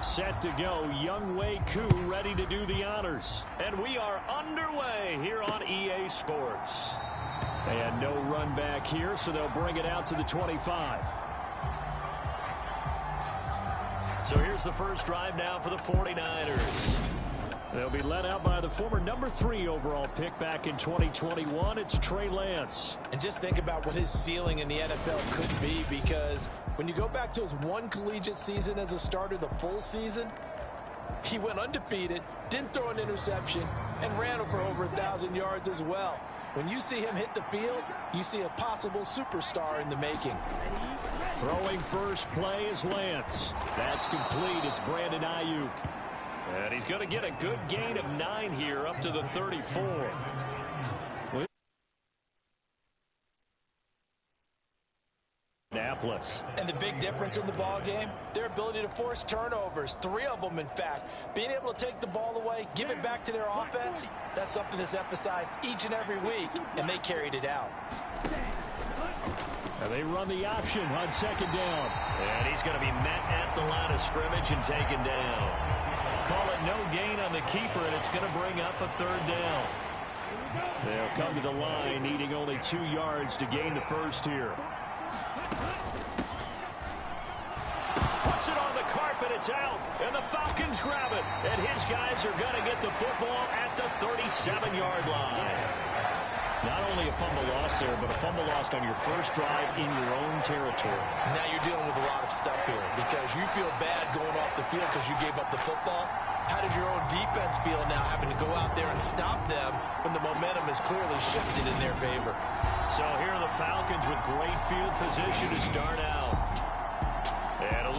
Set to go, Young Wei Koo ready to do the honors. And we are underway here on EA Sports. They had no run back here, so they'll bring it out to the 25. So here's the first drive now for the 49ers. They'll be led out by the former number 3 overall pick back in 2021. It's Trey Lance. And just think about what his ceiling in the NFL could be, because when you go back to his one collegiate season as a starter, the full season, he went undefeated, didn't throw an interception, and ran for over 1,000 yards as well. When you see him hit the field, you see a possible superstar in the making. Throwing first play is Lance. That's complete. It's Brandon Ayuk. And he's going to get a good gain of 9 here up to the 34. And the big difference in the ball game, their ability to force turnovers, 3 of them in fact. Being able to take the ball away, give it back to their offense, that's something that's emphasized each and every week, and they carried it out. And they run the option on second down. And he's going to be met at the line of scrimmage and taken down. Call it no gain on the keeper, and it's going to bring up a 3rd down. They'll come to the line, needing only 2 yards to gain the first here. Puts it on the carpet, it's out, and the Falcons grab it. And his guys are going to get the football at the 37-yard line. Not only a fumble loss there, but a fumble lost on your first drive in your own territory. Now you're dealing with a lot of stuff here, because you feel bad going off the field because you gave up the football. How does your own defense feel now, having to go out there and stop them when the momentum is clearly shifted in their favor? So here are the Falcons with great field position to start out. And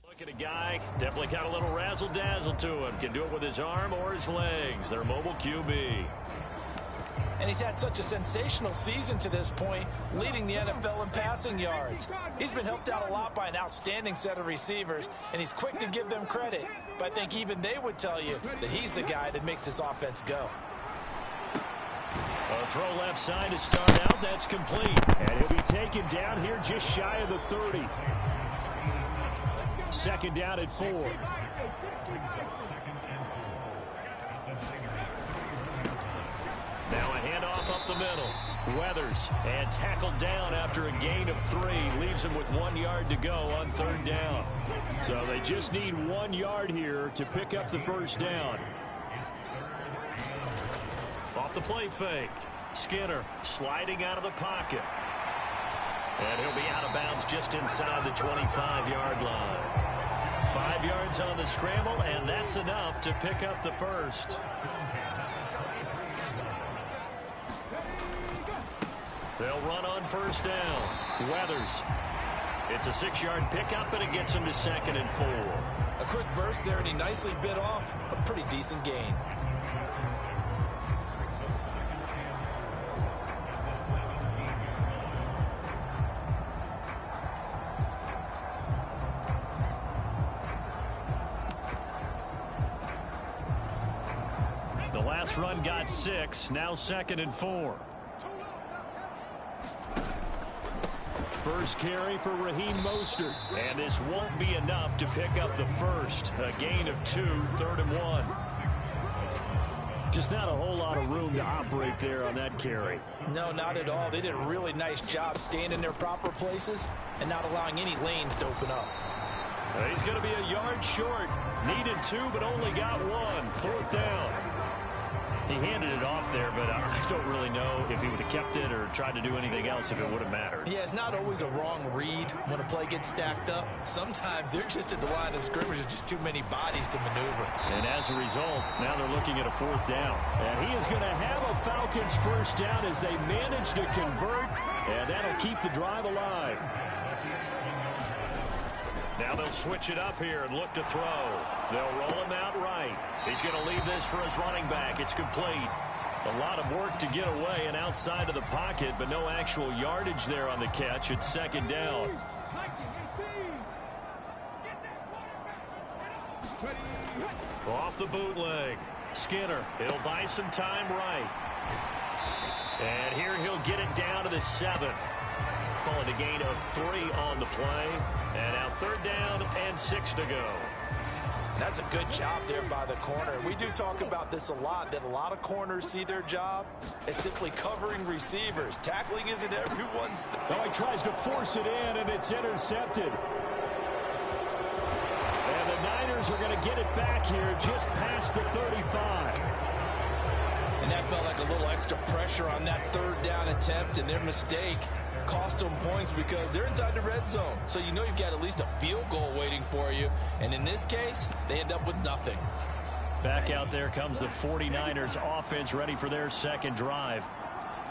look at a guy, definitely got a little razzle-dazzle to him. Can do it with his arm or his legs. Their mobile QB. And he's had such a sensational season to this point, leading the NFL in passing yards. He's been helped out a lot by an outstanding set of receivers, and he's quick to give them credit. But I think even they would tell you that he's the guy that makes this offense go. A throw left side to start out. That's complete. And he'll be taken down here just shy of the 30. Second down at 4. Now a handoff up the middle. Weathers, and tackled down after a gain of 3. Leaves him with 1 yard to go on 3rd down. So they just need 1 yard here to pick up the first down. Off the play fake. Skinner sliding out of the pocket. And he'll be out of bounds just inside the 25-yard line. 5 yards on the scramble, and that's enough to pick up the first. They'll run on first down. Weathers. It's a 6-yard pickup, and it gets him to 2nd and 4. A quick burst there, and he nicely bit off a pretty decent gain. Last run got 6, now 2nd and 4. First carry for Raheem Mostert, and this won't be enough to pick up the first. A gain of 2, 3rd and 1. Just not a whole lot of room to operate there on that carry. No, not at all. They did a really nice job staying in their proper places and not allowing any lanes to open up. He's going to be a yard short. Needed 2, but only got 1. 4th down. He handed it off there, but I don't really know if he would have kept it or tried to do anything else if it would have mattered. Yeah, it's not always a wrong read when a play gets stacked up. Sometimes they're just at the line of scrimmage with just too many bodies to maneuver. And as a result, now they're looking at a 4th down. And he is going to have a Falcons first down as they manage to convert, and that'll keep the drive alive. Now they'll switch it up here and look to throw. They'll roll him out right. He's going to leave this for his running back. It's complete. A lot of work to get away and outside of the pocket, but no actual yardage there on the catch. It's second down. Off the bootleg. Skinner. He'll buy some time right. And here he'll get it down to the 7. Calling a gain of 3 on the play. And now third down and 6 to go. That's a good job there by the corner. We do talk about this a lot, that a lot of corners see their job as simply covering receivers. Tackling isn't everyone's thing. Oh, he tries to force it in, and it's intercepted. And the Niners are going to get it back here just past the 35. And that felt like a little extra pressure on that third down attempt, and their mistake cost them points because they're inside the red zone. So you know you've got at least a field goal waiting for you. And in this case, they end up with nothing. Back out there comes the 49ers offense ready for their second drive.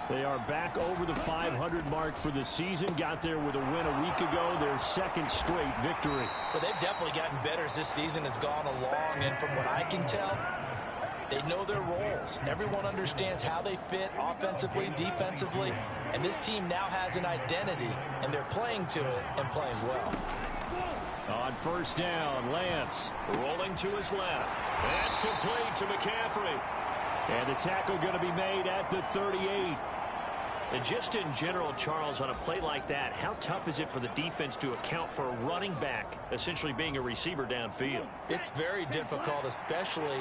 They are back over the 500 mark for the season. Got there with a win a week ago, their second straight victory. Well, they've definitely gotten better as this season has gone along. And from what I can tell, they know their roles. Everyone understands how they fit offensively, defensively. And this team now has an identity, and they're playing to it and playing well. On first down, Lance rolling to his left. That's complete to McCaffrey. And the tackle going to be made at the 38. And just in general, Charles, on a play like that, how tough is it for the defense to account for a running back essentially being a receiver downfield? It's very difficult, especially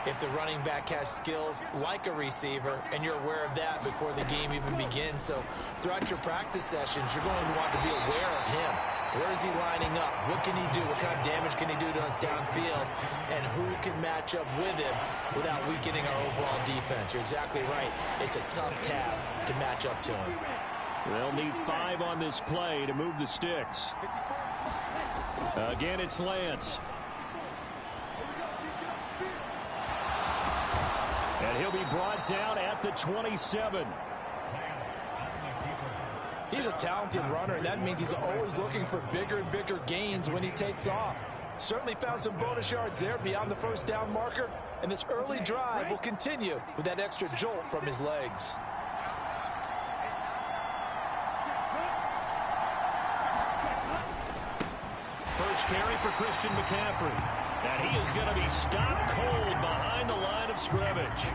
if the running back has skills like a receiver, and you're aware of that before the game even begins. So throughout your practice sessions, you're going to want to be aware of him. Where is he lining up? What can he do? What kind of damage can he do to us downfield? And who can match up with him without weakening our overall defense? You're exactly right. It's a tough task to match up to him. They'll need 5 on this play to move the sticks. Again, it's Lance. And he'll be brought down at the 27. He's a talented runner, and that means he's always looking for bigger and bigger gains when he takes off. Certainly found some bonus yards there beyond the first down marker, and this early drive will continue with that extra jolt from his legs. First carry for Christian McCaffrey. And he is going to be stopped cold behind the line of scrimmage.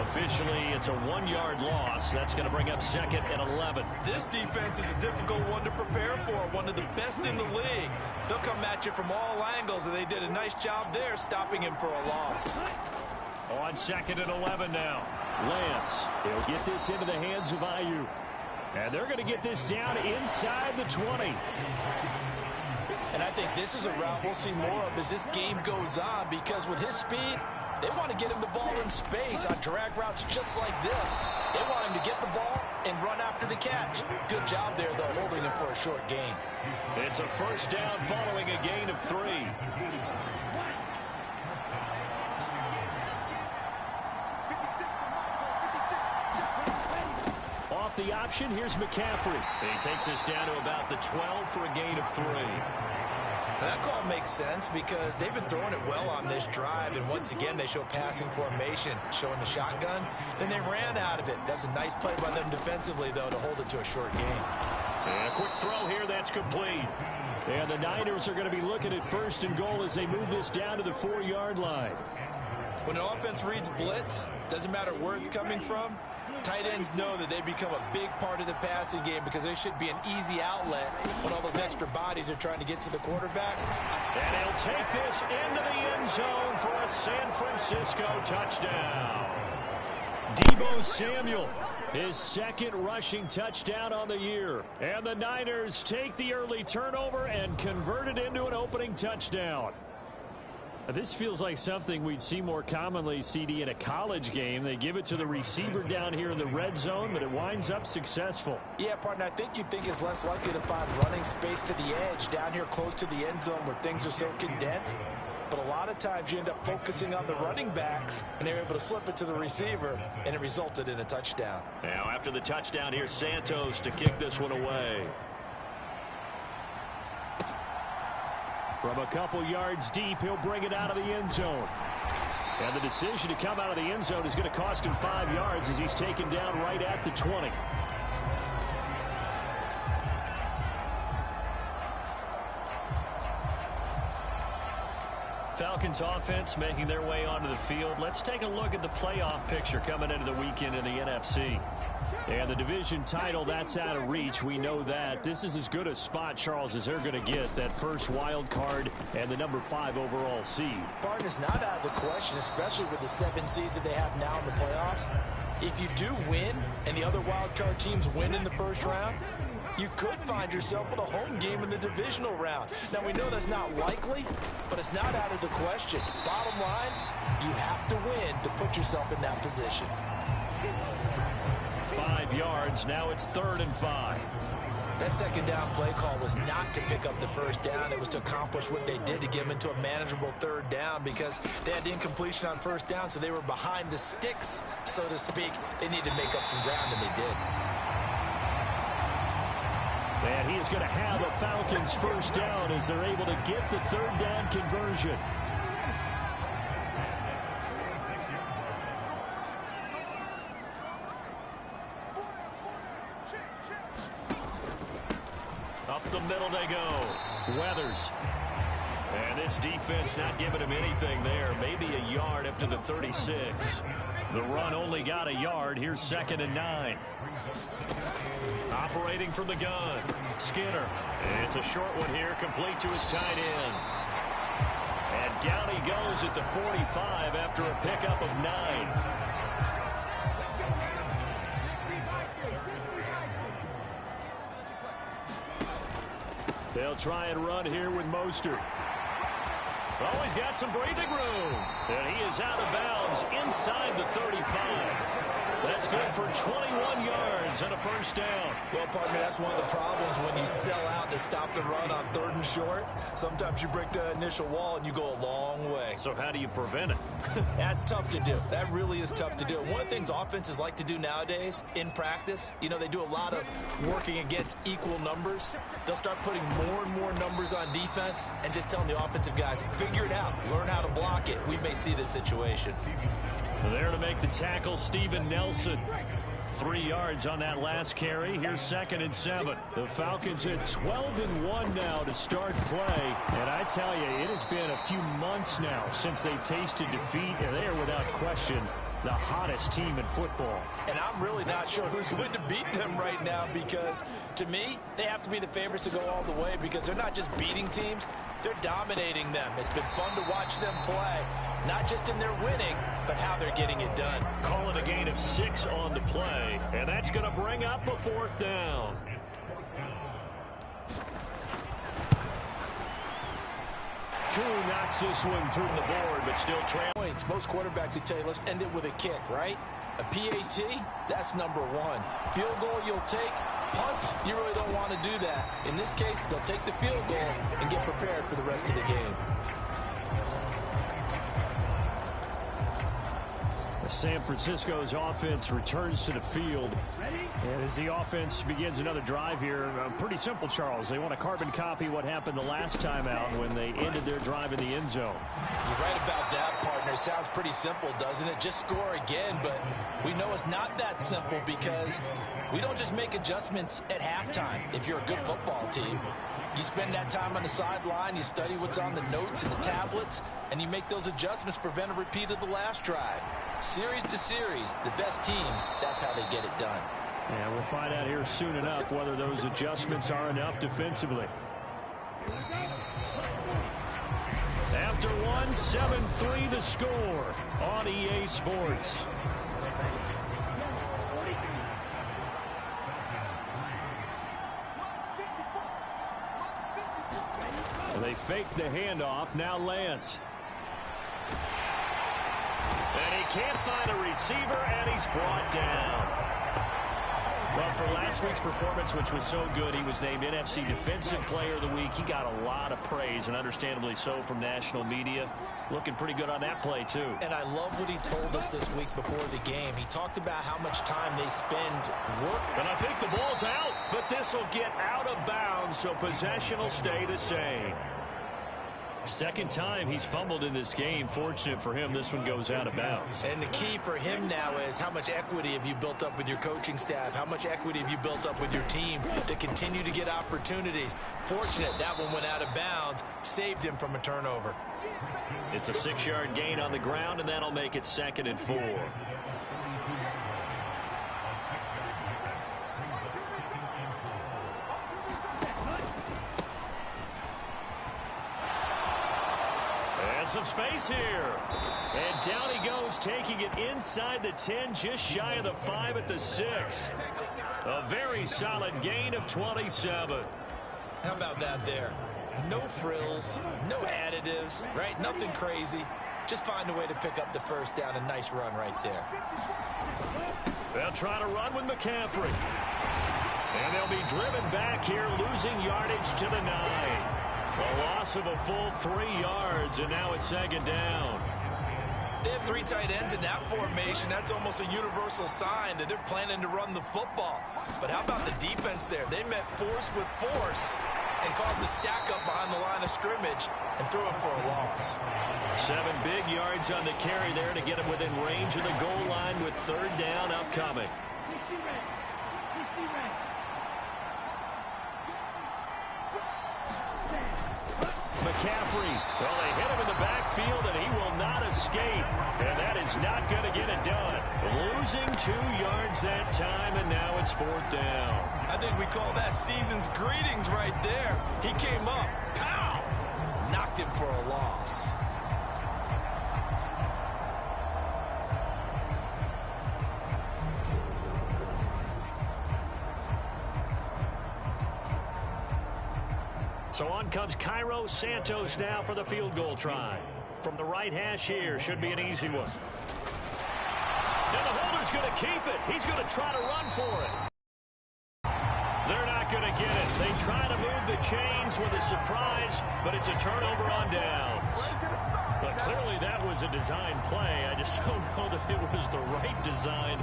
Officially, it's a 1-yard loss. That's going to bring up second and 11. This defense is a difficult one to prepare for, one of the best in the league. They'll come at you from all angles, and they did a nice job there stopping him for a loss. On second and 11 now. Lance, he'll get this into the hands of Ayuk. And they're going to get this down inside the 20. And I think this is a route we'll see more of as this game goes on, because with his speed, they want to get him the ball in space on drag routes just like this. They want him to get the ball and run after the catch. Good job there, though, holding him for a short gain. It's a first down following a gain of 3. Off the option, here's McCaffrey. He takes us down to about the 12 for a gain of 3. That call makes sense because they've been throwing it well on this drive, and once again they show passing formation, showing the shotgun. Then they ran out of it. That's a nice play by them defensively, though, to hold it to a short gain. And a quick throw here, that's complete. And the Niners are going to be looking at first and goal as they move this down to the 4-yard line. When an offense reads blitz, doesn't matter where it's coming from, tight ends know that they become a big part of the passing game because they should be an easy outlet when all those extra bodies are trying to get to the quarterback. And he'll take this into the end zone for a San Francisco touchdown. Deebo Samuel, his second rushing touchdown on the year. And the Niners take the early turnover and convert it into an opening touchdown. This feels like something we'd see more commonly, CD, in a college game. They give it to the receiver down here in the red zone, but it winds up successful. Yeah, partner, I think you'd think it's less likely to find running space to the edge down here close to the end zone where things are so condensed. But a lot of times you end up focusing on the running backs, and they're able to slip it to the receiver, and it resulted in a touchdown. Now after the touchdown, here's Santos to kick this one away. From a couple yards deep, he'll bring it out of the end zone. And the decision to come out of the end zone is going to cost him 5 yards as he's taken down right at the 20. Falcons offense making their way onto the field. Let's take a look at the playoff picture coming into the weekend in the NFC. And the division title, that's out of reach. We know that. This is as good a spot, Charles, as they're going to get. That first wild card and the number 5 overall seed. Partner's not out of the question, especially with the 7 seeds that they have now in the playoffs. If you do win and the other wild card teams win in the first round, you could find yourself with a home game in the divisional round. Now, we know that's not likely, but it's not out of the question. Bottom line, you have to win to put yourself in that position. 5 yards. Now it's 3rd and 5. That second down play call was not to pick up the first down. It was to accomplish what they did to get them into a manageable 3rd down because they had incompletion on first down, so they were behind the sticks, so to speak. They needed to make up some ground, and they did. And he is going to have a Falcons first down as they're able to get the 3rd down conversion. Up the middle they go. Weathers. And this defense not giving him anything there. Maybe a yard up to the 36. The run only got a yard. Here's 2nd and 9. Operating from the gun. Skinner. It's a short one here, complete to his tight end. And down he goes at the 45 after a pickup of 9. They'll try and run here with Mostert. Oh, he's got some breathing room. And he is out of bounds inside the 35. That's good for 21 yards and a first down. Well, partner, that's one of the problems when you sell out to stop the run on 3rd and short. Sometimes you break that initial wall and you go a long way. So how do you prevent it? That's tough to do. That really is tough to do. One of the things offenses like to do nowadays in practice, you know, they do a lot of working against equal numbers. They'll start putting more and more numbers on defense and just telling the offensive guys, figure it out, learn how to block it. We may see this situation. There to make the tackle, Steven Nelson. 3 yards on that last carry. Here's 2nd and 7. The Falcons at 12-1 now to start play. And I tell you, it has been a few months now since they've tasted defeat, and they are without question the hottest team in football. And I'm really not sure who's going to beat them right now because, to me, they have to be the favorites to go all the way because they're not just beating teams, they're dominating them. It's been fun to watch them play. Not just in their winning, but how they're getting it done. Call it a gain of 6 on the play, and that's going to bring up a 4th down. Koo knocks this one through the board, but still trailing. Most quarterbacks would tell you, let's end it with a kick, right? A PAT, that's number 1. Field goal you'll take. Punts, you really don't want to do that. In this case, they'll take the field goal and get prepared for the rest of the game. San Francisco's offense returns to the field. And as the offense begins another drive here, pretty simple, Charles. They want to carbon copy what happened the last time out when they ended their drive in the end zone. You're right about that, partner. Sounds pretty simple, doesn't it? Just score again, but we know it's not that simple because we don't just make adjustments at halftime. If you're a good football team, you spend that time on the sideline, you study what's on the notes and the tablets, and you make those adjustments to prevent a repeat of the last drive. Series to series, the best teams, that's how they get it done. Yeah, we'll find out here soon enough whether those adjustments are enough defensively. After one, 7-3 the score on EA Sports. They fake the handoff. Now Lance. And he can't find a receiver, and he's brought down. Well, for last week's performance, which was so good, he was named NFC Defensive Player of the Week. He got a lot of praise, and understandably so, from national media. Looking pretty good on that play, too. And I love what he told us this week before the game. He talked about how much time they spend working. And I think the ball's out, but this will get out of bounds, so possession will stay the same. Second time he's fumbled in this game. Fortunate for him, this one goes out of bounds. And the key for him now is how much equity have you built up with your coaching staff? How much equity have you built up with your team to continue to get opportunities? Fortunate that one went out of bounds, saved him from a turnover. It's a 6-yard gain on the ground, and that'll make it 2nd and 4. And some space here. And down he goes, taking it inside the 10, just shy of the 5 at the 6. A very solid gain of 27. How about that there? No frills, no additives, right? Nothing crazy. Just find a way to pick up the first down. A nice run right there. They'll try to run with McCaffrey. And they'll be driven back here, losing yardage to the 9. A loss of a full 3 yards, and now it's 2nd down. They have 3 tight ends in that formation. That's almost a universal sign that they're planning to run the football. But how about the defense there? They met force with force and caused a stack up behind the line of scrimmage and threw him for a loss. 7 big yards on the carry there to get him within range of the goal line with 3rd down upcoming. McCaffrey, well, they hit him in the backfield, and he will not escape. And that is not going to get it done. Losing 2 yards that time, and now it's 4th down. I think we call that season's greetings right there. He came up, pow, knocked him for a loss. So on comes Cairo Santos now for the field goal try. From the right hash here, should be an easy one. Now the holder's going to keep it. He's going to try to run for it. They're not going to get it. They try to move the chains with a surprise, but it's a turnover on downs. But clearly that was a design play. I just don't know that it was the right design.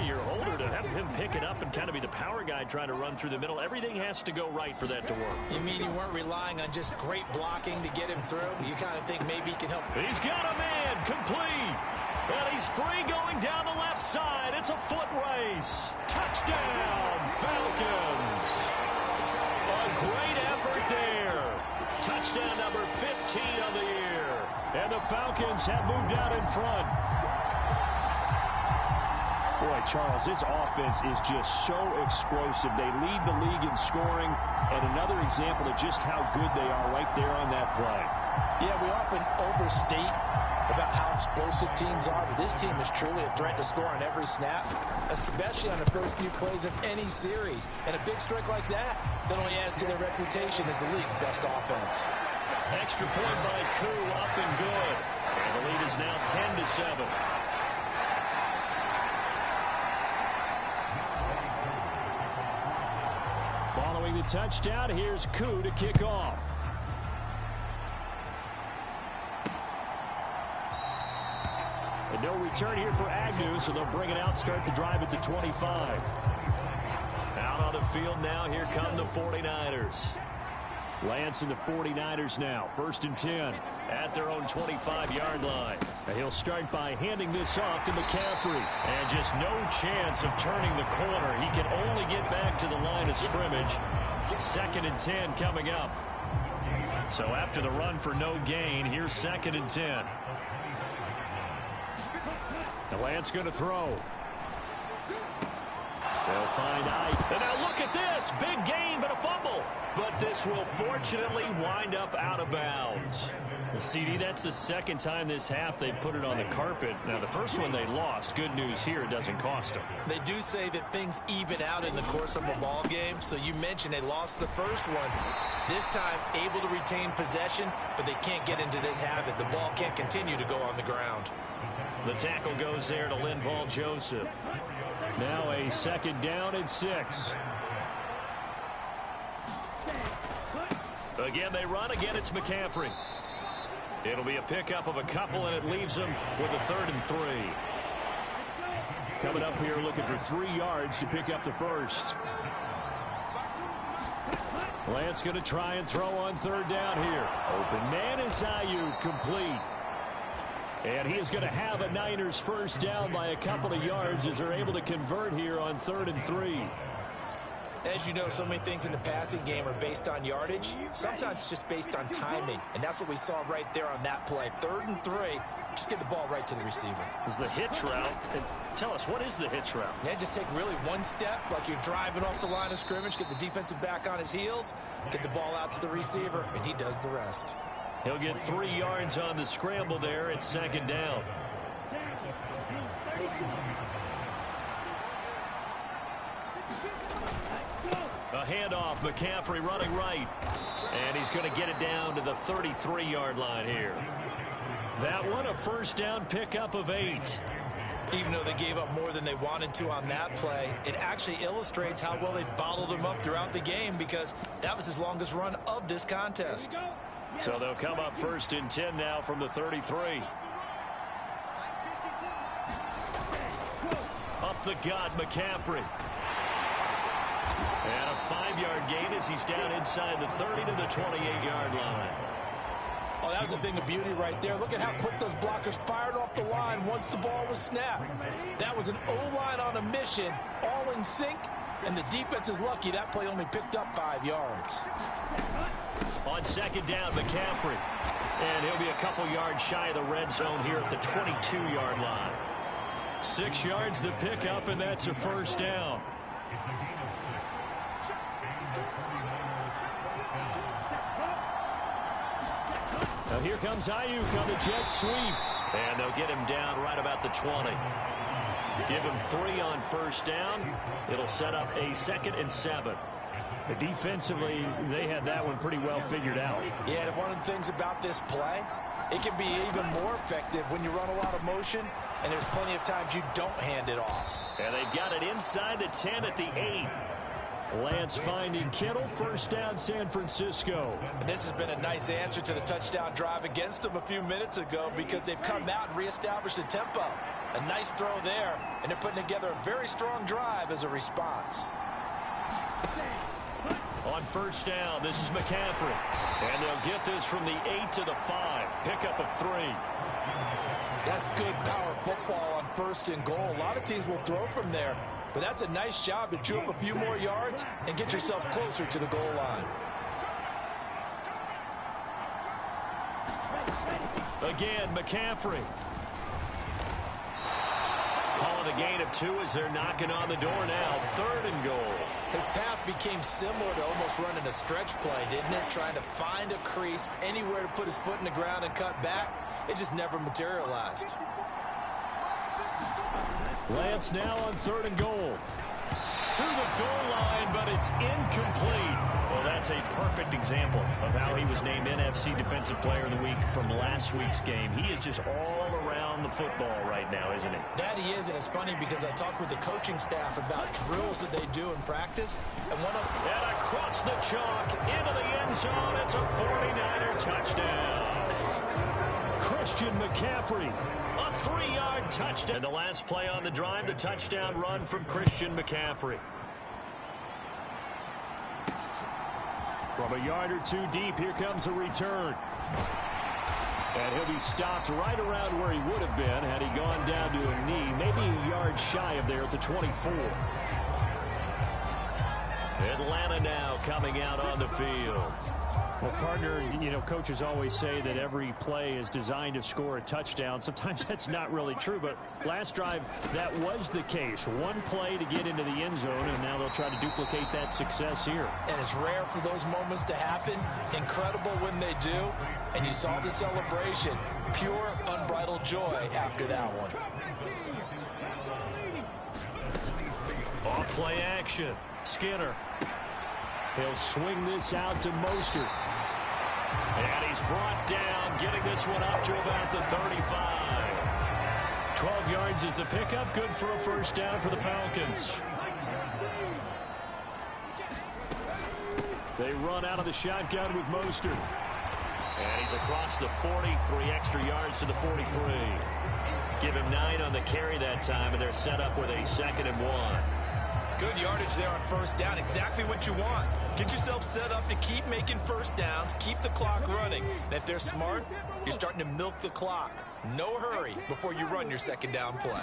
Your holder to have him pick it up and kind of be the power guy trying to run through the middle. Everything has to go right for that to work. You mean you weren't relying on just great blocking to get him through? You kind of think maybe he can help. He's got a man complete. And he's free going down the left side. It's a foot race. Touchdown, Falcons. A great effort there. Touchdown number 15 of the year. And the Falcons have moved out in front. Boy, Charles, this offense is just so explosive. They lead the league in scoring, and another example of just how good they are right there on that play. Yeah, we often overstate about how explosive teams are, but this team is truly a threat to score on every snap, especially on the first few plays of any series. And a big strike like that only adds to their reputation as the league's best offense. Extra point by Koo, up and good. And the lead is now 10-7. Following the touchdown, here's Koo to kick off. And no return here for Agnew, so they'll bring it out, start the drive at the 25. Out on the field now, here come the 49ers. Lance and the 49ers now, 1st and 10 at their own 25-yard line. And he'll start by handing this off to McCaffrey. And just no chance of turning the corner. He can only get back to the line of scrimmage. 2nd and 10 coming up. So after the run for no gain, here's 2nd and 10. And Lance going to throw. They'll find Ike. And now look at this. Big gain, but a fumble. But this will fortunately wind up out of bounds. Well, CD, that's the 2nd time this half they've put it on the carpet. Now, the first one they lost. Good news here, it doesn't cost them. They do say that things even out in the course of a ball game. So you mentioned they lost the first one. This time, able to retain possession, but they can't get into this habit. The ball can't continue to go on the ground. The tackle goes there to Linval Joseph. Now a 2nd down and 6. Again, they run. Again, it's McCaffrey. It'll be a pickup of a couple, and it leaves them with a 3rd and 3. Coming up here looking for 3 yards to pick up the first. Lance going to try and throw on third down here. Open man is Ayuk, complete. And he is going to have a Niners first down by a couple of yards as they're able to convert here on 3rd and 3. As you know, so many things in the passing game are based on yardage. Sometimes it's just based on timing. And that's what we saw right there on that play. 3rd and 3. Just get the ball right to the receiver. Is the hitch route. And tell us, what is the hitch route? Yeah, just take really one step like you're driving off the line of scrimmage, get the defensive back on his heels, get the ball out to the receiver, and he does the rest. He'll get 3 yards on the scramble there at 2nd down. A handoff, McCaffrey running right. And he's going to get it down to the 33-yard line here. That one, a first down pickup of 8. Even though they gave up more than they wanted to on that play, it actually illustrates how well they bottled them up throughout the game because that was his longest run of this contest. So they'll come up 1st and 10 now from the 33. Up the gut, McCaffrey. And a 5-yard gain as he's down inside the 30 to the 28-yard line. Oh, that was a thing of beauty right there. Look at how quick those blockers fired off the line once the ball was snapped. That was an O-line on a mission, all in sync, and the defense is lucky that play only picked up 5 yards. On 2nd down, McCaffrey. And he'll be a couple yards shy of the red zone here at the 22-yard line. 6 yards the pickup, and that's a first down. Now here comes Ayuk on the jet sweep. And they'll get him down right about the 20. Give him 3 on first down. It'll set up a 2nd and 7. Defensively, they had that one pretty well figured out. Yeah, and one of the things about this play, it can be even more effective when you run a lot of motion, and there's plenty of times you don't hand it off. And they've got it inside the 10 at the 8. Lance finding Kittle, first down San Francisco. And this has been a nice answer to the touchdown drive against them a few minutes ago because they've come out and reestablished the tempo. A nice throw there, and they're putting together a very strong drive as a response. On first down, this is McCaffrey. And they'll get this from the 8 to the 5. Pickup of 3. That's good power football on 1st and goal. A lot of teams will throw from there. But that's a nice job to chew up a few more yards and get yourself closer to the goal line. Again, McCaffrey. Calling a gain of 2 as they're knocking on the door now. 3rd and goal. His path became similar to almost running a stretch play, didn't it? Trying to find a crease, anywhere to put his foot in the ground and cut back. It just never materialized. Lance now on 3rd and goal. To the goal line, but it's incomplete. Well, that's a perfect example of how he was named NFC Defensive Player of the Week from last week's game. He is just all around the football right now, isn't he? That he is, and it's funny because I talked with the coaching staff about drills that they do in practice. And across the chalk, into the end zone. It's a 49er touchdown. Christian McCaffrey. A 3-yard touchdown. And the last play on the drive, the touchdown run from Christian McCaffrey. From a yard or 2 deep, here comes a return. And he'll be stopped right around where he would have been had he gone down to a knee, maybe a yard shy of there at the 24. Atlanta now coming out on the field. Well, partner, you know, coaches always say that every play is designed to score a touchdown. Sometimes that's not really true, but last drive, that was the case. One play to get into the end zone, and now they'll try to duplicate that success here. And it's rare for those moments to happen. Incredible when they do. And you saw the celebration. Pure, unbridled joy after that one. Off play action. Skinner. He'll swing this out to Mostert. And he's brought down, getting this one up to about the 35. 12 yards is the pickup. Good for a first down for the Falcons. They run out of the shotgun with Mostert. And he's across the 40, 3 extra yards to the 43. Give him 9 on the carry that time, and they're set up with a 2nd and 1. Good yardage there on first down. Exactly what you want. Get yourself set up to keep making first downs, keep the clock running. And if they're smart, you're starting to milk the clock. No hurry before you run your second down play.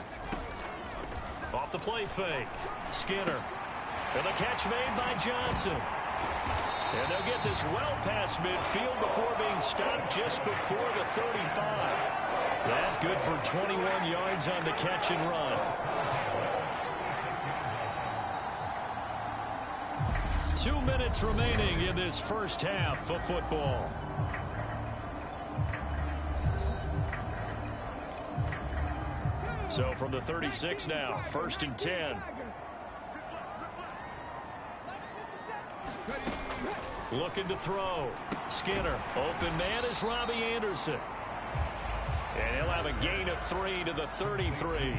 Off the play fake. Skinner. And the catch made by Johnson. And they'll get this well past midfield before being stopped just before the 35. That good for 21 yards on the catch and run. 2 minutes remaining in this first half of football. So from the 36 now, 1st and 10. Looking to throw. Skinner. Open man is Robbie Anderson. And he'll have a gain of 3 to the 33.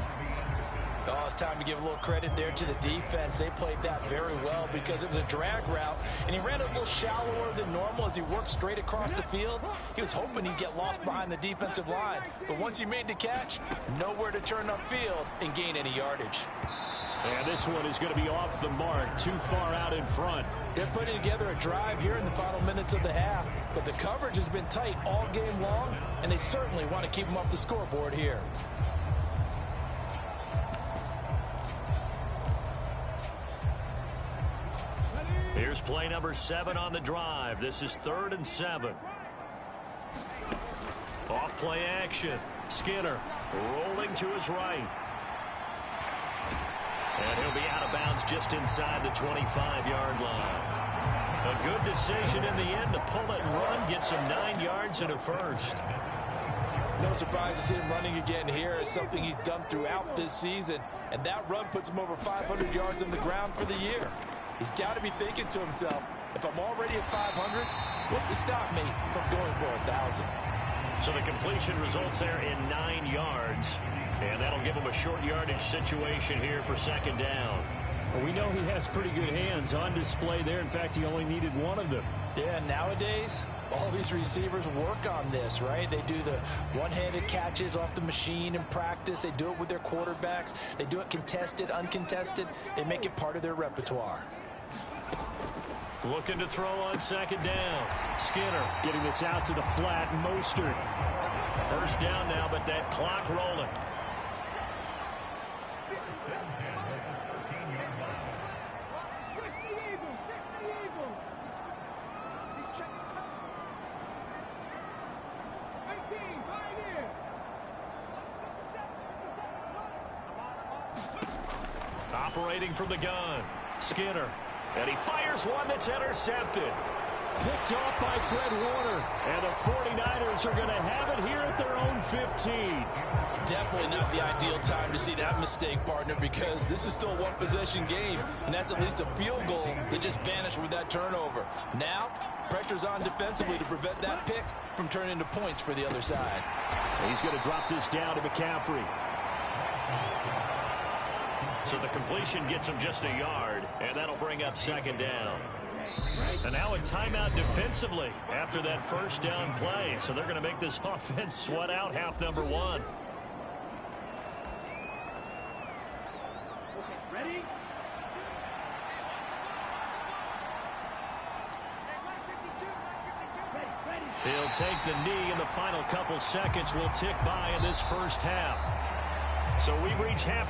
Oh, it's time to give a little credit there to the defense. They played that very well because it was a drag route, and he ran a little shallower than normal as he worked straight across the field. He was hoping he'd get lost behind the defensive line, but once he made the catch, nowhere to turn upfield and gain any yardage. And this one is going to be off the mark, too far out in front. They're putting together a drive here in the final minutes of the half, but the coverage has been tight all game long, and they certainly want to keep them off the scoreboard here. Here's play number 7 on the drive. This is 3rd and 7. Off play action. Skinner rolling to his right. And he'll be out of bounds just inside the 25-yard line. A good decision in the end to pull it and run, get some 9 yards and a first. No surprise to see him running again here. It's something he's done throughout this season. And that run puts him over 500 yards on the ground for the year. He's got to be thinking to himself, if I'm already at 500, what's to stop me from going for 1,000? So the completion results there in 9 yards. And that'll give him a short yardage situation here for 2nd down. Well, we know he has pretty good hands on display there. In fact, he only needed one of them. Yeah, nowadays, all these receivers work on this, right? They do the one-handed catches off the machine in practice. They do it with their quarterbacks. They do it contested, uncontested. They make it part of their repertoire. Looking to throw on 2nd down. Skinner getting this out to the flat. Mostert. 1st down now, but that clock rolling. Operating from the gun. Skinner. And he fires one that's intercepted. Picked off by Fred Warner. And the 49ers are going to have it here at their own 15. Definitely not the ideal time to see that mistake, partner, because this is still a one-possession game, and that's at least a field goal that just vanished with that turnover. Now, pressure's on defensively to prevent that pick from turning into points for the other side. He's going to drop this down to McCaffrey. So the completion gets him just a yard, and that'll bring up 2nd down. And now a timeout defensively after that 1st down play. So they're going to make this offense sweat out half number 1. Ready? He'll take the knee, and the final couple seconds will tick by in this first half. So we've reached half.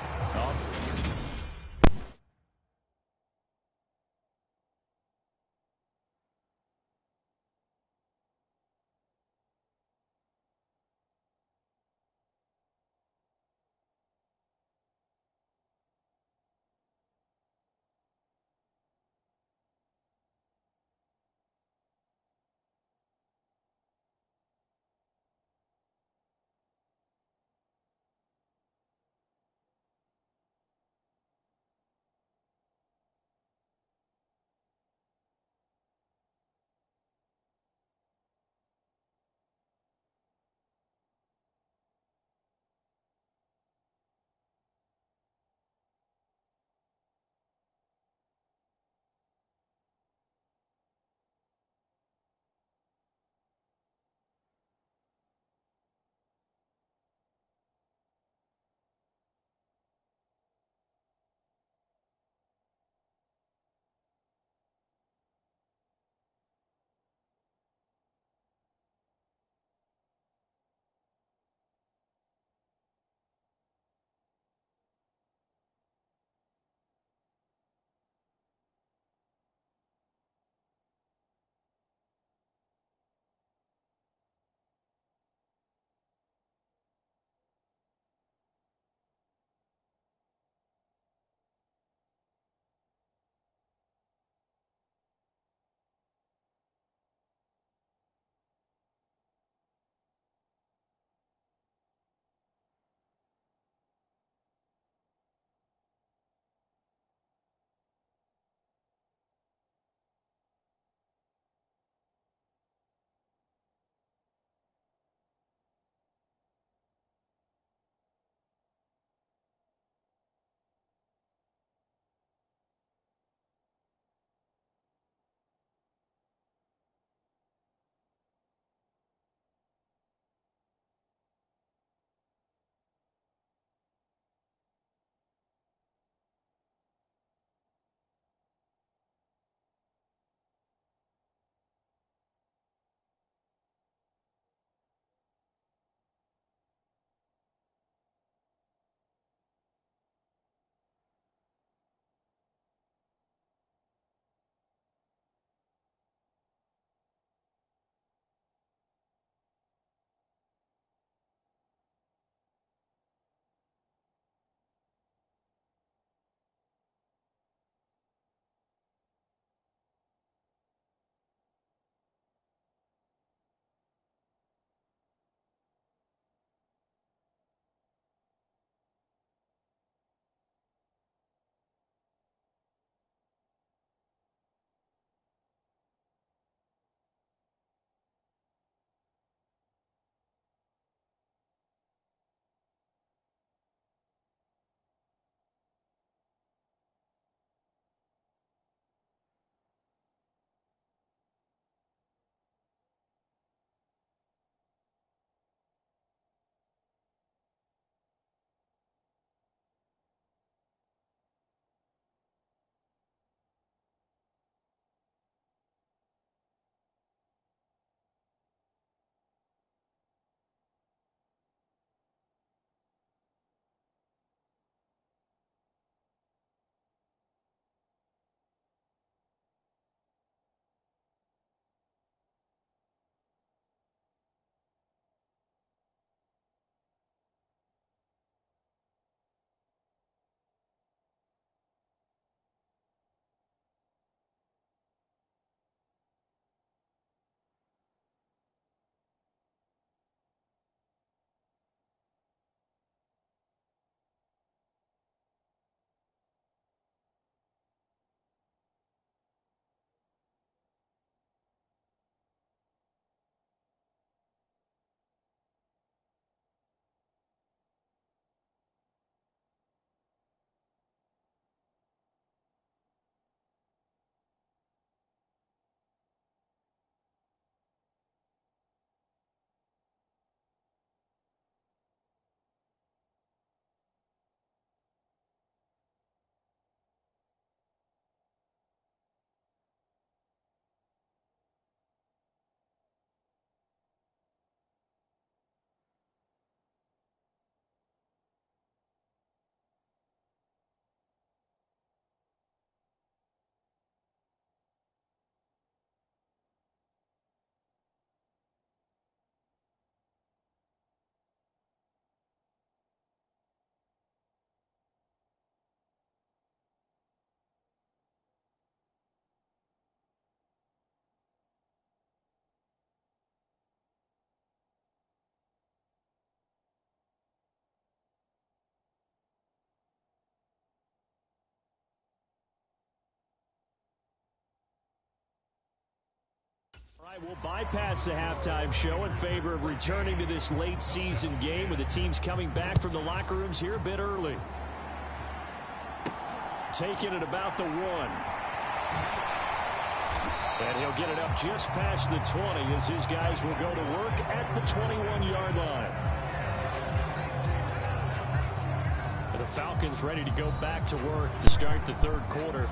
We'll bypass the halftime show in favor of returning to this late season game with the teams coming back from the locker rooms here a bit early. Taking it about the 1. And he'll get it up just past the 20 as his guys will go to work at the 21-yard line. And the Falcons ready to go back to work to start the third quarter.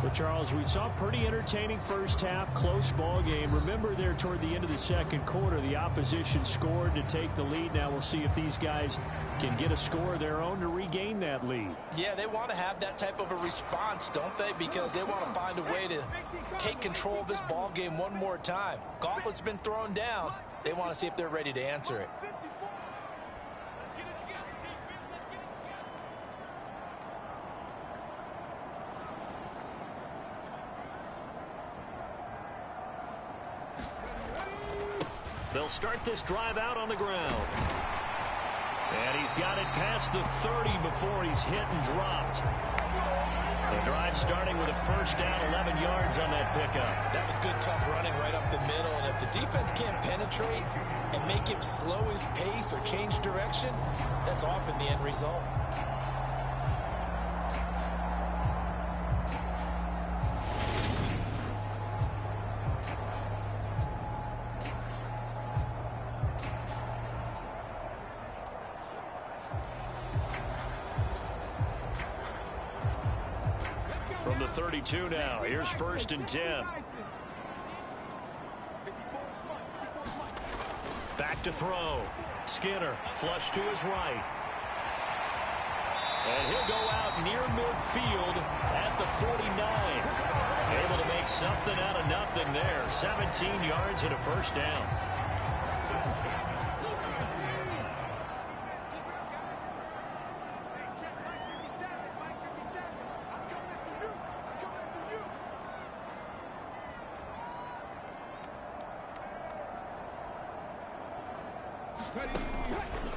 Well, Charles, we saw a pretty entertaining first half, close ball game. Remember there toward the end of the second quarter, the opposition scored to take the lead. Now we'll see if these guys can get a score of their own to regain that lead. Yeah, they want to have that type of a response, don't they? Because they want to find a way to take control of this ball game one more time. Gauntlet's been thrown down. They want to see if they're ready to answer it. They'll start this drive out on the ground. And he's got it past the 30 before he's hit and dropped. The drive starting with a first down, 11 yards on that pickup. That was good, tough running right up the middle. And if the defense can't penetrate and make him slow his pace or change direction, that's often the end result. From the 32 now, here's 1st and 10. Back to throw. Skinner, flush to his right. And he'll go out near midfield at the 49. Able to make something out of nothing there. 17 yards and a first down.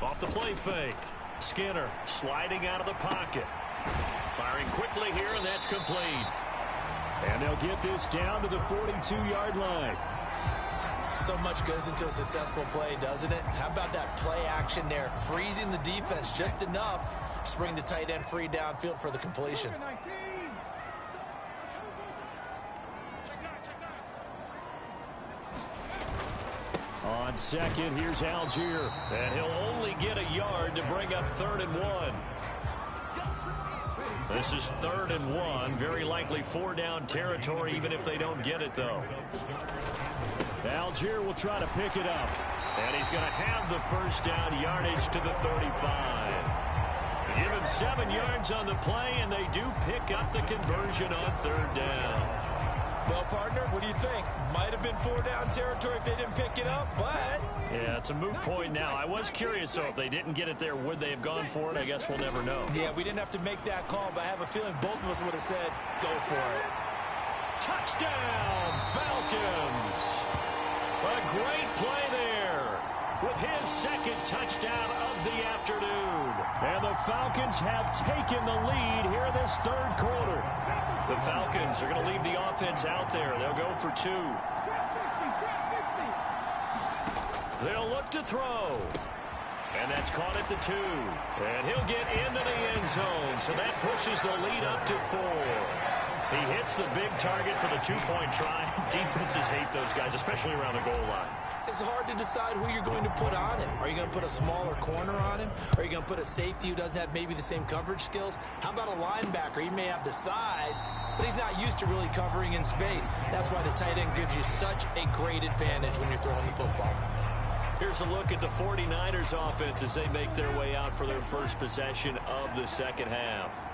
Off the play fake. Skinner sliding out of the pocket. Firing quickly here, and that's complete. And they'll get this down to the 42-yard line. So much goes into a successful play, doesn't it? How about that play action there? Freezing the defense just enough to bring the tight end free downfield for the completion. On second, here's Algier. And he'll only get a yard to bring up 3rd and 1. This is 3rd and 1. Very likely 4-down territory, even if they don't get it, though. Algier will try to pick it up. And he's going to have the first down yardage to the 35. Give him 7 yards on the play, and they do pick up the conversion on 3rd down. Well, partner, what do you think? Might have been 4-down territory if they didn't pick it up, but... Yeah, it's a moot point now. I was curious, though, if they didn't get it there, would they have gone for it? I guess we'll never know. Yeah, we didn't have to make that call, but I have a feeling both of us would have said, go for it. Touchdown, Falcons! A great play there with his 2nd touchdown of the afternoon. And the Falcons have taken the lead here this 3rd quarter. The Falcons are going to leave the offense out there. They'll go for 2. They'll look to throw. And that's caught at the 2. And he'll get into the end zone. So that pushes the lead up to 4. He hits the big target for the 2-point try. Defenses hate those guys, especially around the goal line. It's hard to decide who you're going to put on him. Are you going to put a smaller corner on him? Are you going to put a safety who doesn't have maybe the same coverage skills? How about a linebacker? He may have the size, but he's not used to really covering in space. That's why the tight end gives you such a great advantage when you're throwing the football. Here's a look at the 49ers offense as they make their way out for their first possession of the second half.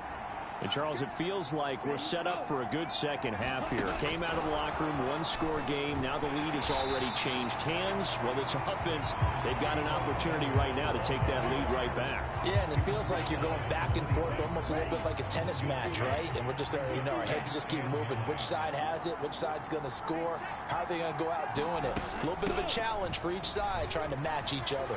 And, Charles, it feels like we're set up for a good second half here. Came out of the locker room, 1-score game. Now the lead has already changed hands. Well, this offense, they've got an opportunity right now to take that lead right back. Yeah, and it feels like you're going back and forth almost a little bit like a tennis match, right? And we're just, our heads just keep moving. Which side has it? Which side's going to score? How are they going to go out doing it? A little bit of a challenge for each side trying to match each other.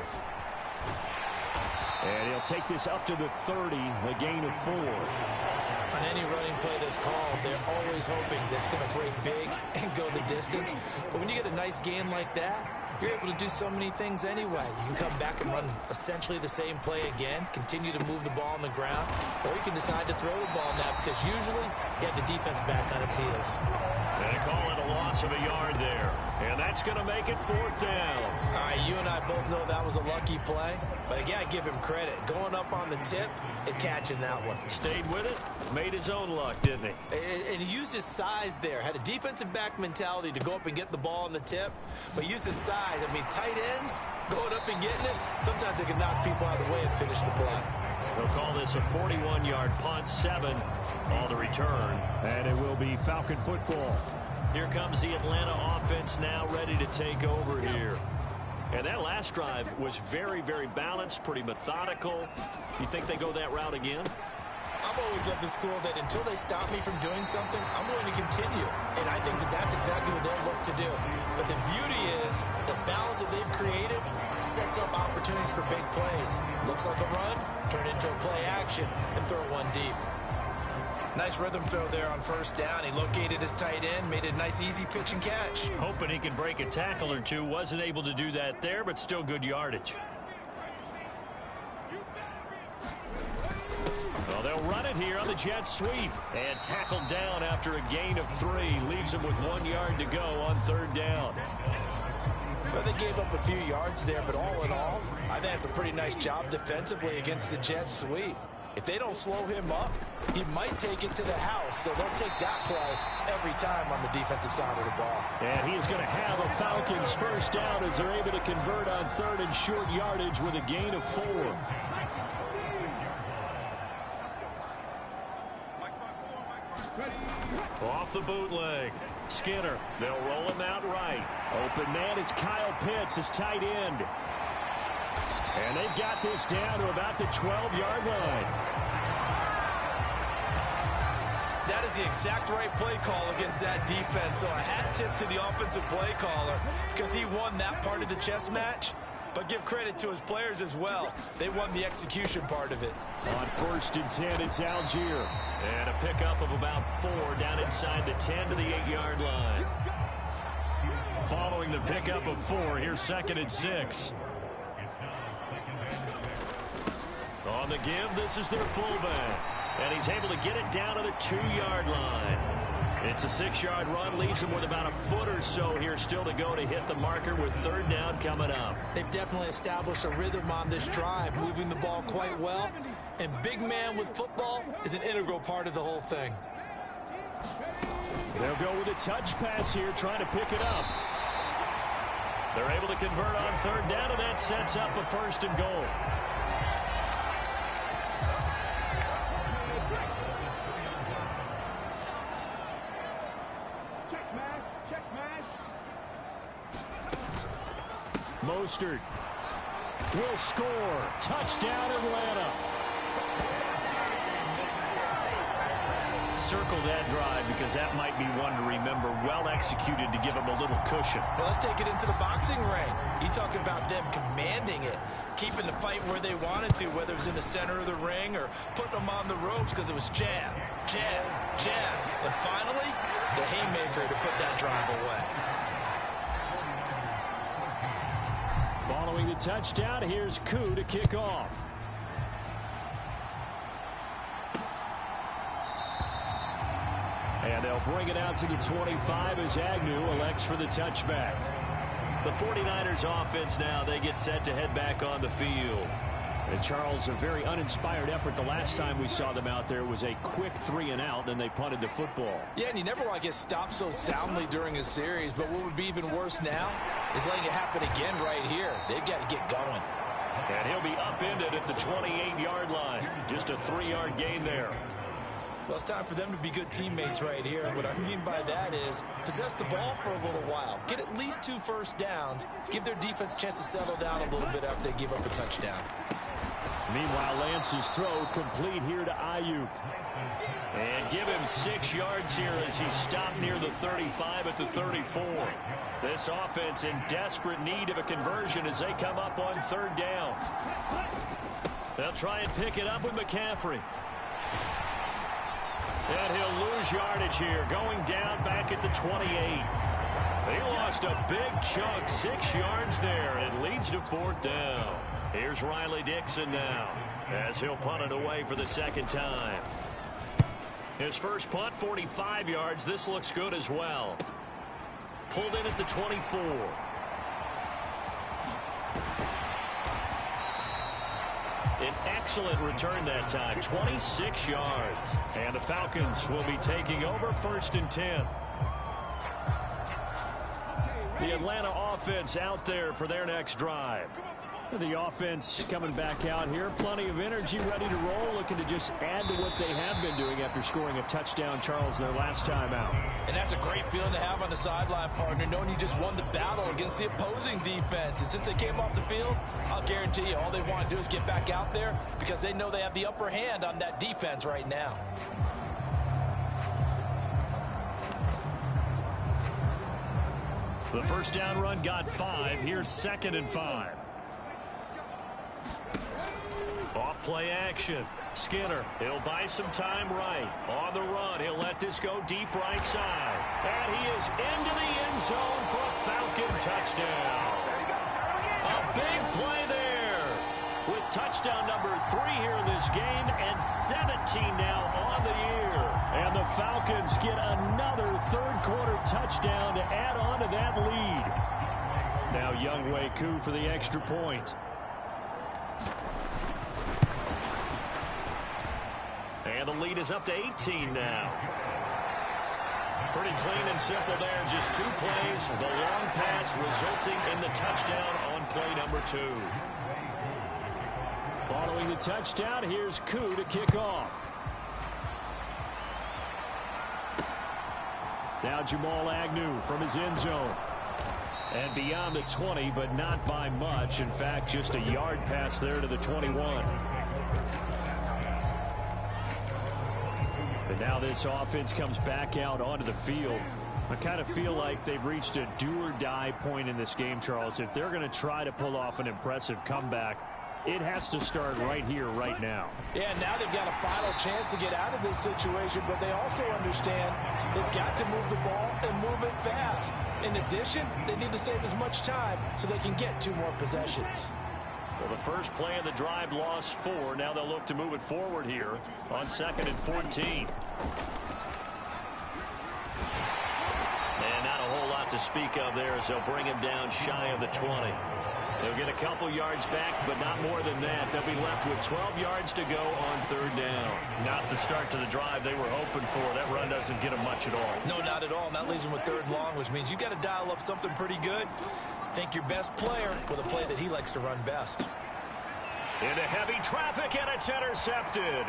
And he'll take this up to the 30, a gain of 4. On any running play, just called. They're always hoping that it's going to break big and go the distance. But when you get a nice game like that, you're able to do so many things anyway. You can come back and run essentially the same play again, continue to move the ball on the ground, or you can decide to throw the ball now because usually you have the defense back on its heels. They call it a loss of a yard there, and that's going to make it 4th down. All right, you and I both know that was a lucky play, but again, I give him credit. Going up on the tip and catching that one. Stayed with it, made his own luck, didn't he? And he used his size there. Had a defensive back mentality to go up and get the ball on the tip, but used his size. I mean, tight ends going up and getting it, sometimes they can knock people out of the way and finish the play. They'll call this a 41-yard punt, 7 on the return. And it will be Falcon football. Here comes the Atlanta offense now ready to take over here. And that last drive was very, very balanced, pretty methodical. You think they go that route again? I'm always of the school that until they stop me from doing something, I'm going to continue. And I think that that's exactly what they'll look to do. But the beauty is the balance that they've created sets up opportunities for big plays. Looks like a run, turn into a play action, and throw one deep. Nice rhythm throw there on 1st down. He located his tight end, made it a nice easy pitch and catch. Hoping he could break a tackle or two. Wasn't able to do that there, but still good yardage. Well, they'll run it here on the jet sweep. And tackled down after a gain of 3. Leaves him with 1 yard to go on 3rd down. Well, they gave up a few yards there, but all in all, I think it's a pretty nice job defensively against the jet sweep. If they don't slow him up, he might take it to the house. So they'll take that play every time on the defensive side of the ball. And he is going to have a Falcons 1st down as they're able to convert on 3rd and short yardage with a gain of 4. Off the bootleg. Skinner. They'll roll him out right. Open man is Kyle Pitts, his tight end. And they've got this down to about the 12-yard line. That is the exact right play call against that defense. So a hat tip to the offensive play caller because he won that part of the chess match. But give credit to his players as well. They won the execution part of it. On 1st and 10, it's Algier. And a pickup of about 4 down inside the 10 to the 8-yard line. Following the pickup of 4, here's 2nd and 6. On the give, this is their fullback. And he's able to get it down to the 2-yard line. It's a 6-yard run, leaves him with about a foot or so here still to go to hit the marker with 3rd down coming up. They've definitely established a rhythm on this drive, moving the ball quite well. And big man with football is an integral part of the whole thing. They'll go with a touch pass here, trying to pick it up. They're able to convert on 3rd down, and that sets up a 1st and goal. Mostert will score. Touchdown, Atlanta. Circle that drive because that might be one to remember. Well executed to give them a little cushion. Well, let's take it into the boxing ring. You talking about them commanding it, keeping the fight where they wanted to, whether it was in the center of the ring or putting them on the ropes because it was jab, jab, jab. And finally, the haymaker to put that drive away. Following the touchdown, here's Koo to kick off. And they'll bring it out to the 25 as Agnew elects for the touchback. The 49ers offense now, they get set to head back on the field. And Charles, a very uninspired effort. The last time we saw them out there was a quick 3-and-out, and they punted the football. Yeah, and you never want to get stopped so soundly during a series, but what would be even worse now is letting it happen again right here. They've got to get going. And he'll be upended at the 28-yard line. Just a 3-yard gain there. Well, it's time for them to be good teammates right here. And what I mean by that is possess the ball for a little while. Get at least 2 first downs. Give their defense a chance to settle down a little bit after they give up a touchdown. Meanwhile, Lance's throw complete here to Ayuk. And give him 6 yards here as he stopped near the 35 at the 34. This offense in desperate need of a conversion as they come up on 3rd down. They'll try and pick it up with McCaffrey. And he'll lose lose yardage here, going down back at the 28. They lost a big chunk, 6 yards there. It leads to 4th down. Here's Riley Dixon now, as he'll punt it away for the second time. His first punt, 45 yards. This looks good as well. Pulled in at the 24. An excellent return that time, 26 yards. And the Falcons will be taking over 1st and 10. The Atlanta offense out there for their next drive. The offense coming back out here. Plenty of energy, ready to roll, looking to just add to what they have been doing after scoring a touchdown, Charles, their last time out. And that's a great feeling to have on the sideline, partner, knowing you just won the battle against the opposing defense. And since they came off the field, I'll guarantee you all they want to do is get back out there because they know they have the upper hand on that defense right now. The first down run got 5. Here's 2nd and 5. Off play action. Skinner, he'll buy some time right. On the run, he'll let this go deep right side. And he is into the end zone for a Falcon touchdown. A big play there. With touchdown number 3 here in this game and 17 now on the year. And the Falcons get another third-quarter touchdown to add on to that lead. Now Younghoe Koo for the extra point. And the lead is up to 18 now. Pretty clean and simple there. Just 2 plays. The long pass resulting in the touchdown on play number 2. Following the touchdown, here's Koo to kick off. Now Jamal Agnew from his end zone. And beyond the 20, but not by much. In fact, just a yard pass there to the 21. But now this offense comes back out onto the field. I kind of feel like they've reached a do-or-die point in this game, Charles. If they're going to try to pull off an impressive comeback, it has to start right here, right now. Yeah, now they've got a final chance to get out of this situation, but they also understand they've got to move the ball and move it fast. In addition, they need to save as much time so they can get 2 more possessions. Well, the first play of the drive lost 4. Now they'll look to move it forward here on 2nd and 14. And not a whole lot to speak of there as they'll bring him down shy of the 20. They'll get a couple yards back, but not more than that. They'll be left with 12 yards to go on 3rd down. Not the start to the drive they were hoping for. That run doesn't get them much at all. No, not at all. And that leaves them with 3rd and long, which means you got to dial up something pretty good. Think your best player with a play that he likes to run best. Into heavy traffic, and it's intercepted.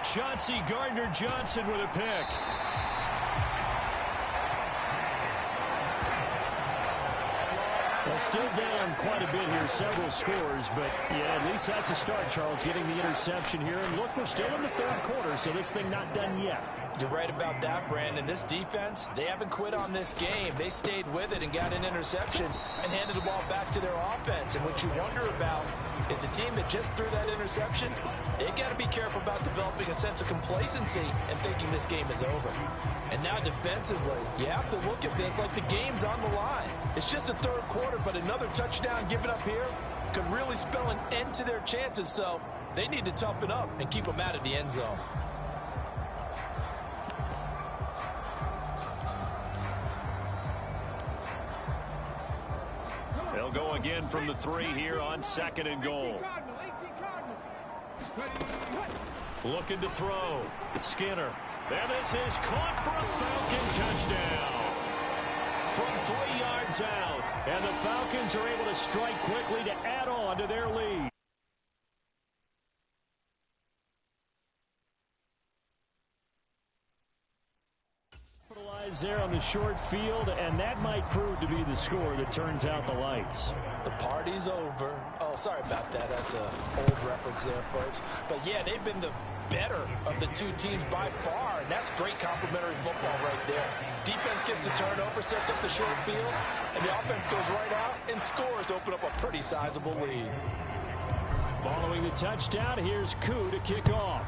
Chauncey Gardner-Johnson with a pick. Well, still down quite a bit here, several scores, but yeah, at least that's a start, Charles, getting the interception here. And look, we're still in the 3rd quarter, so this thing not done yet. You're right about that, Brandon. This defense, they haven't quit on this game. They stayed with it and got an interception and handed the ball back to their offense. And what you wonder about is a team that just threw that interception, they got to be careful about developing a sense of complacency and thinking this game is over. And now defensively, you have to look at this like the game's on the line. It's just the 3rd quarter, but another touchdown given up here could really spell an end to their chances. So they need to toughen up and keep them out of the end zone. They'll go again from the 3 here on 2nd and goal. Looking to throw. Skinner. And this is caught for a Falcon touchdown. From 3 yards out. And the Falcons are able to strike quickly to add on to their lead. There on the short field, and that might prove to be the score that turns out the lights. The party's over. Oh, sorry about that. That's an old reference there, folks. But yeah, they've been the better of the 2 teams by far, and that's great complimentary football right there. Defense gets the turnover, sets up the short field, and the offense goes right out and scores to open up a pretty sizable lead. Following the touchdown, here's Koo to kick off.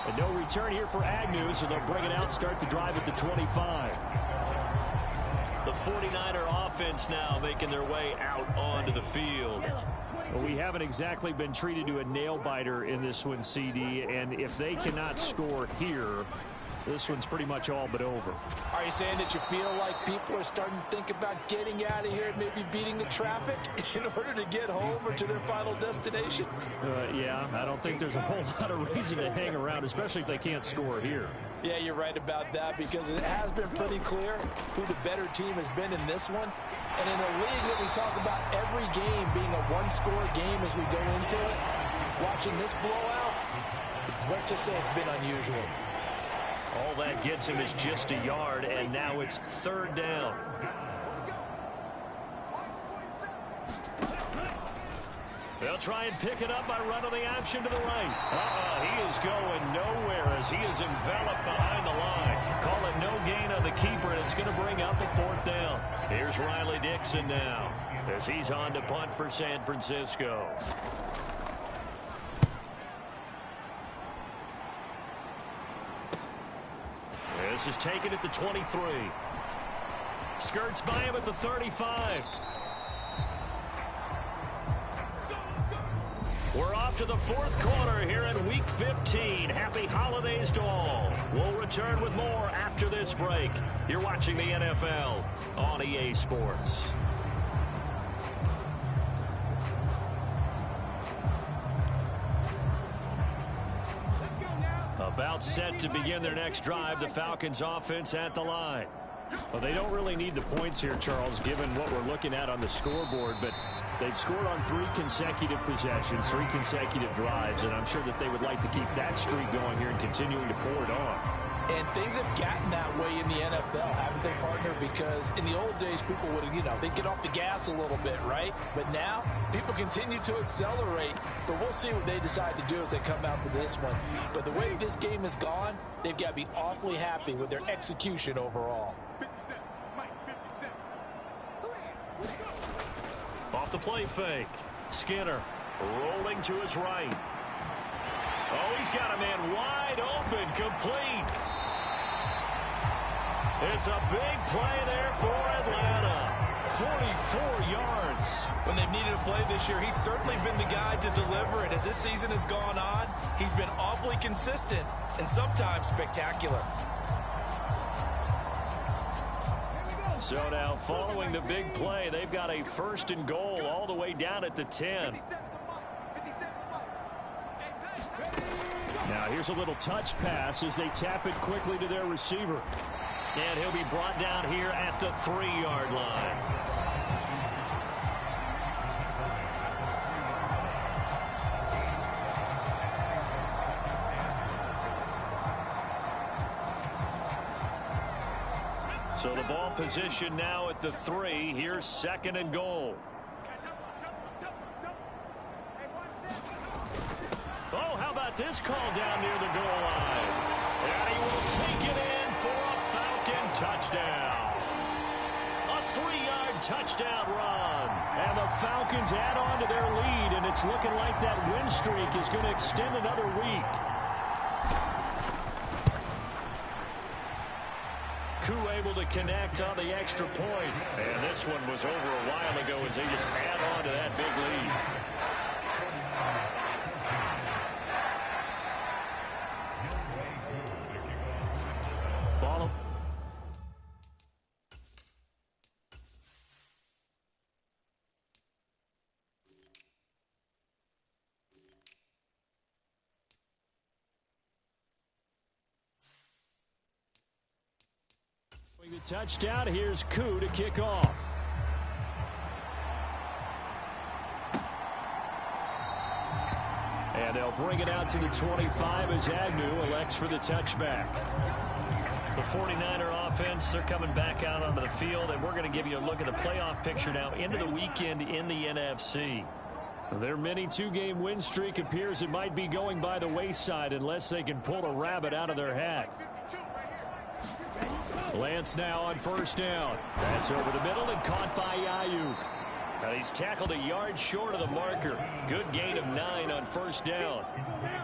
And no return here for Agnew, so they'll bring it out, start the drive at the 25. The 49er offense now making their way out onto the field. Well, we haven't exactly been treated to a nail-biter in this one, CD, and if they cannot score here, this one's pretty much all but over. Are you saying that you feel like people are starting to think about getting out of here and maybe beating the traffic in order to get home or to their final destination? Yeah, I don't think there's a whole lot of reason to hang around, especially if they can't score here. Yeah, you're right about that, because it has been pretty clear who the better team has been in this one. And in a league that we talk about every game being a one-score game as we go into it, watching this blowout, let's just say it's been unusual. All that gets him is just a yard, and now it's third down. They'll try and pick it up by running the option to the right. He is going nowhere as he is enveloped behind the line. Call it no gain on the keeper, and it's going to bring up a fourth down. Here's Riley Dixon now as he's on to punt for San Francisco. This is taken at the 23. Skirts by him at the 35. We're off to the fourth quarter here in Week 15. Happy holidays to all. We'll return with more after this break. You're watching the NFL on EA Sports. About set to begin their next drive, the Falcons offense at the line. Well, they don't really need the points here, Charles, given what we're looking at on the scoreboard, but they've scored on 3 consecutive possessions, 3 consecutive drives, and I'm sure that they would like to keep that streak going here and continuing to pour it on. And things have gotten that way in the NFL, haven't they, partner? Because in the old days, people would, they'd get off the gas a little bit, right? But now, people continue to accelerate. But we'll see what they decide to do as they come out for this one. But the way this game has gone, they've got to be awfully happy with their execution overall. 57, Mike, 57. Off the play fake. Skinner rolling to his right. Oh, he's got a man wide open, complete. It's a big play there for Atlanta. 44 yards. When they've needed a play this year, he's certainly been the guy to deliver it. As this season has gone on, he's been awfully consistent and sometimes spectacular. So now, following the big play, they've got a 1st and goal all the way down at the 10. Now here's a little touch pass as they tap it quickly to their receiver. And he'll be brought down here at the 3-yard line. So the ball position now at the 3. Here's 2nd and goal. Oh, how about this call down near the goal line? And he will take it in for a Falcon touchdown. A 3-yard touchdown run. And the Falcons add on to their lead, and it's looking like that win streak is going to extend another week. Koo able to connect on the extra point. And this one was over a while ago as they just add on to that big lead. Follow. The touchdown. Here's Koo to kick off. And they'll bring it out to the 25 as Agnew elects for the touchback. The 49er offense, they're coming back out onto the field, and we're going to give you a look at the playoff picture now into the weekend in the NFC. Their mini 2-game win streak appears it might be going by the wayside unless they can pull a rabbit out of their hat. Lance now on 1st down. That's over the middle and caught by Ayuk. And he's tackled a yard short of the marker. Good gain of 9 on first down.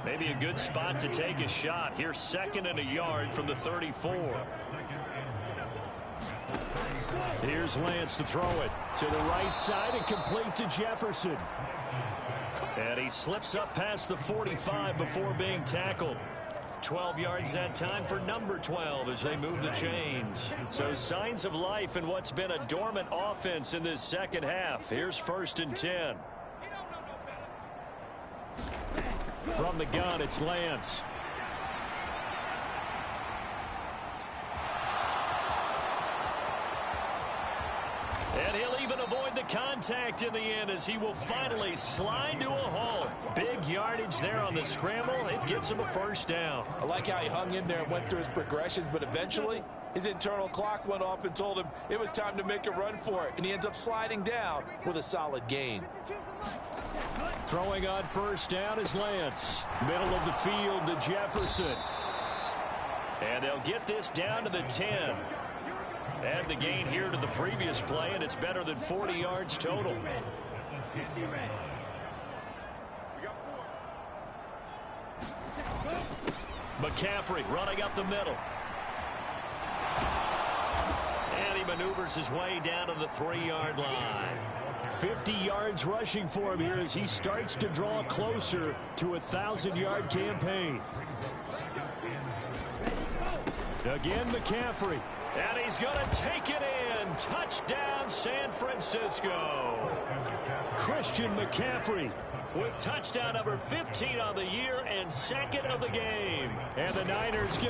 Maybe a good spot to take a shot. Here's 2nd and a yard from the 34. Here's Lance to throw it to the right side and complete to Jefferson. And he slips up past the 45 before being tackled. 12 yards that time for number 12 as they move the chains. So signs of life in what's been a dormant offense in this second half. Here's 1st and 10. From the gun, it's Lance. And he'll even avoid the contact in the end as he will finally slide to a halt. Big yardage there on the scramble. It gets him a first down. I like how he hung in there and went through his progressions, but eventually his internal clock went off and told him it was time to make a run for it, and he ends up sliding down with a solid gain. Throwing on first down is Lance. Middle of the field to Jefferson. And they'll get this down to the 10. Add the gain here to the previous play, and it's better than 40 yards total. McCaffrey running up the middle. And he maneuvers his way down to the 3-yard line. 50 yards rushing for him here as he starts to draw closer to a 1,000-yard campaign. Again, McCaffrey. And he's going to take it in. Touchdown, San Francisco. Christian McCaffrey with touchdown number 15 on the year and 2nd of the game. And the Niners get